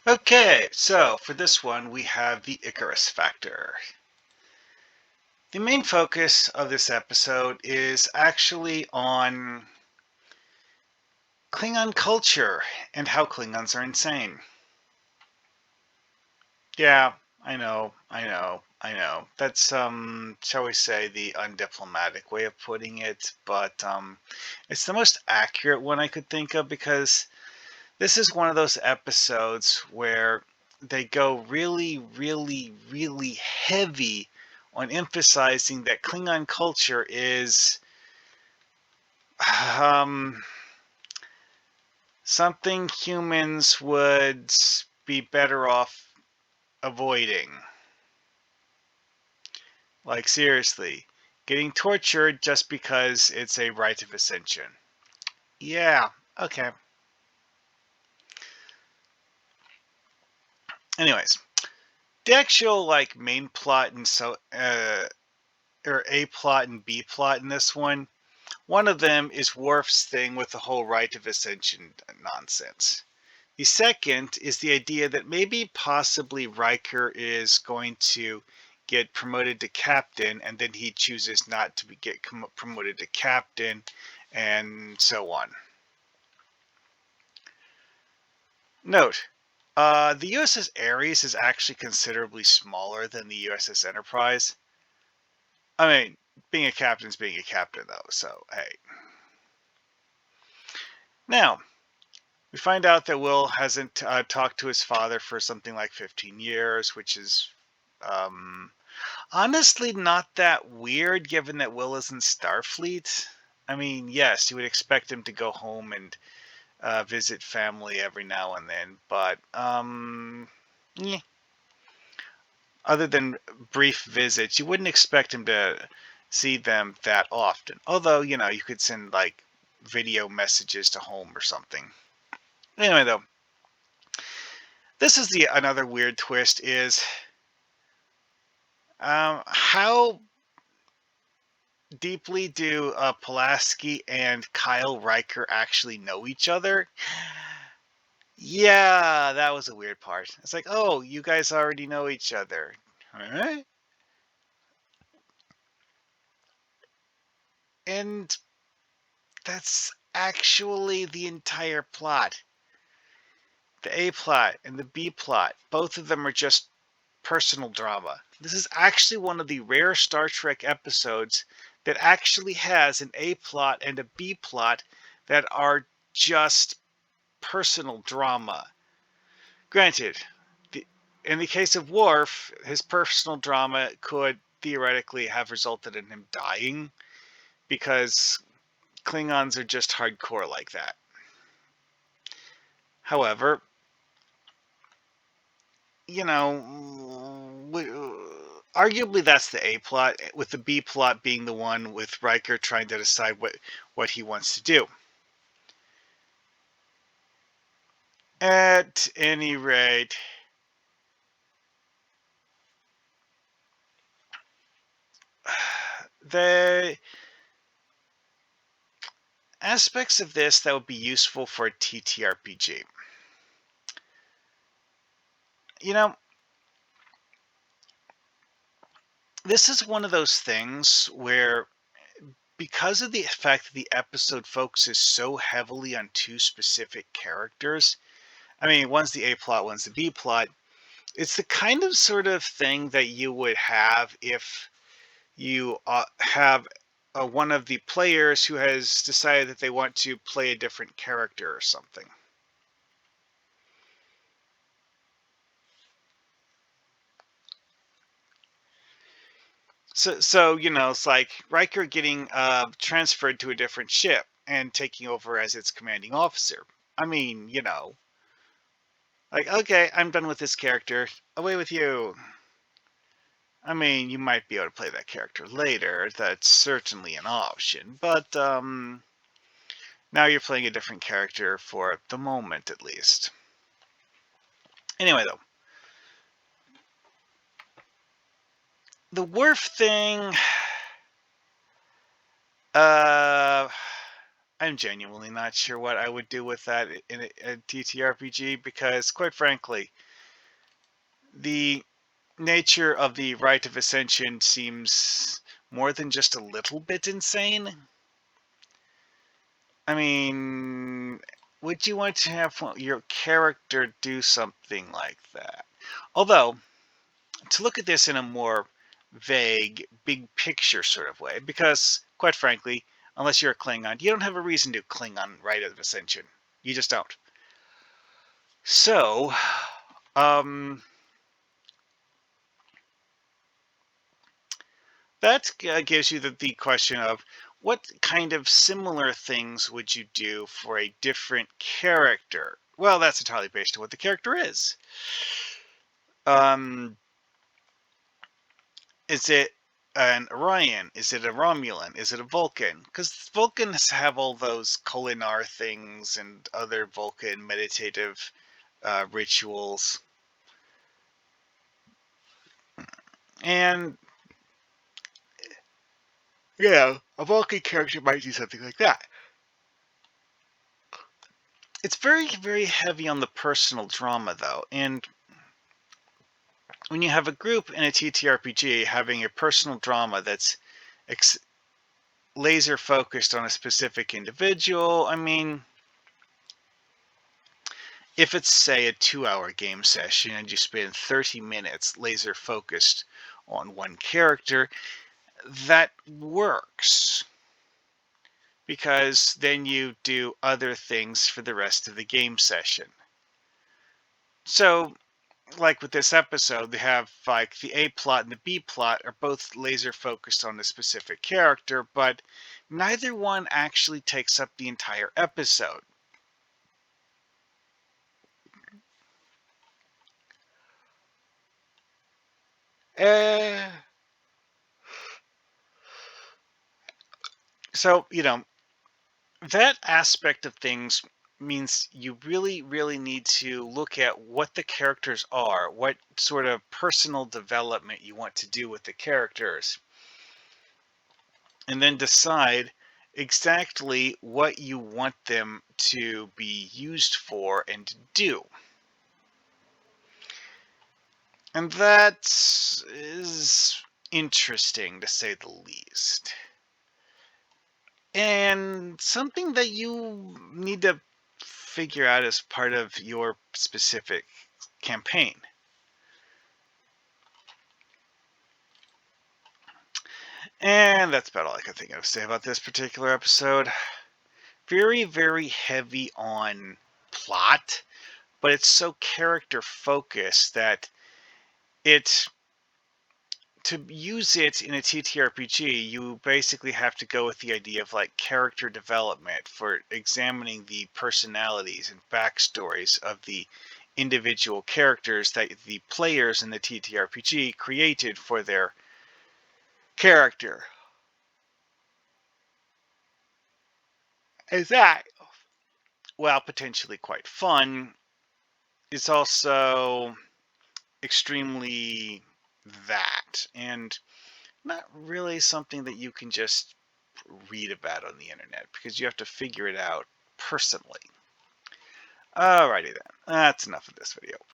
Okay, so for this one, we have the Icarus factor. The main focus of this episode is actually on Klingon culture and how Klingons are insane. Yeah, I know. That's, shall we say, the undiplomatic way of putting it, but it's the most accurate one I could think of because this is one of those episodes where they go really, really, really heavy on emphasizing that Klingon culture is um, something humans would be better off avoiding. Like, seriously, getting tortured just because it's a rite of ascension. Yeah, okay. Anyways, the actual, like, main plot and or A plot and B plot in this one of them is Worf's thing with the whole rite of ascension nonsense. The second is the idea that maybe possibly Riker is going to get promoted to captain and then he chooses not to get promoted to captain and so on. Note, the USS Ares is actually considerably smaller than the USS Enterprise. I mean, being a captain's being a captain though, so hey. Now, we find out that Will hasn't talked to his father for something like 15 years, which is um, honestly not that weird given that Will is in Starfleet. I mean, yes, you would expect him to go home and visit family every now and then, but yeah. Other than brief visits, you wouldn't expect him to see them that often. Although, you could send like video messages to home or something. Anyway, though, this is the another weird twist is how deeply do Pulaski and Kyle Riker actually know each other? Yeah, that was a weird part. It's like, oh, you guys already know each other. Huh? And that's actually the entire plot. The A plot and the B plot, both of them are just personal drama. This is actually one of the rare Star Trek episodes that actually has an A plot and a B plot that are just personal drama. Granted, the, in the case of Worf, his personal drama could theoretically have resulted in him dying because Klingons are just hardcore like that. However, you know, arguably that's the A plot, with the B plot being the one with Riker trying to decide what he wants to do. At any rate, the aspects of this that would be useful for a TTRPG. You know, this is one of those things where, because of the fact that the episode focuses so heavily on two specific characters, I mean, one's the A plot, one's the B plot, it's the kind of sort of thing that you would have if you have one of the players who has decided that they want to play a different character or something. So it's like Riker getting transferred to a different ship and taking over as its commanding officer. I mean, like, okay, I'm done with this character. Away with you. I mean, you might be able to play that character later. That's certainly an option. But now you're playing a different character for the moment, at least. Anyway, though, the Worf thing, uh, I'm genuinely not sure what I would do with that in a TTRPG because, quite frankly, the nature of the rite of ascension seems more than just a little bit insane. I mean, would you want to have your character do something like that? Although, to look at this in a more vague, big picture sort of way, because, quite frankly, unless you're a Klingon, you don't have a reason to Klingon rite of ascension. You just don't. So, um, that gives you the question of what kind of similar things would you do for a different character? Well, that's entirely based on what the character is. Um, is it an Orion? Is it a Romulan? Is it a Vulcan? Because Vulcans have all those Kolinar things and other Vulcan meditative rituals. And, yeah, a Vulcan character might do something like that. It's very, very heavy on the personal drama, though. And when you have a group in a TTRPG having a personal drama that's laser focused on a specific individual, I mean, if it's, say, a 2-hour game session and you spend 30 minutes laser focused on one character, that works. Because then you do other things for the rest of the game session. So, like with this episode, they have like the A plot and the B plot are both laser focused on a specific character, but neither one actually takes up the entire episode. Uh, so, that aspect of things means you really, really need to look at what the characters are, what sort of personal development you want to do with the characters, and then decide exactly what you want them to be used for and to do. And that is interesting, to say the least. And something that you need to figure out as part of your specific campaign. And that's about all I can think of to say about this particular episode. Very, very heavy on plot, but it's so character focused that to use it in a TTRPG, you basically have to go with the idea of like character development for examining the personalities and backstories of the individual characters that the players in the TTRPG created for their character. Is that, while potentially quite fun, is also extremely that, and not really something that you can just read about on the internet because you have to figure it out personally. Alrighty then, that's enough of this video.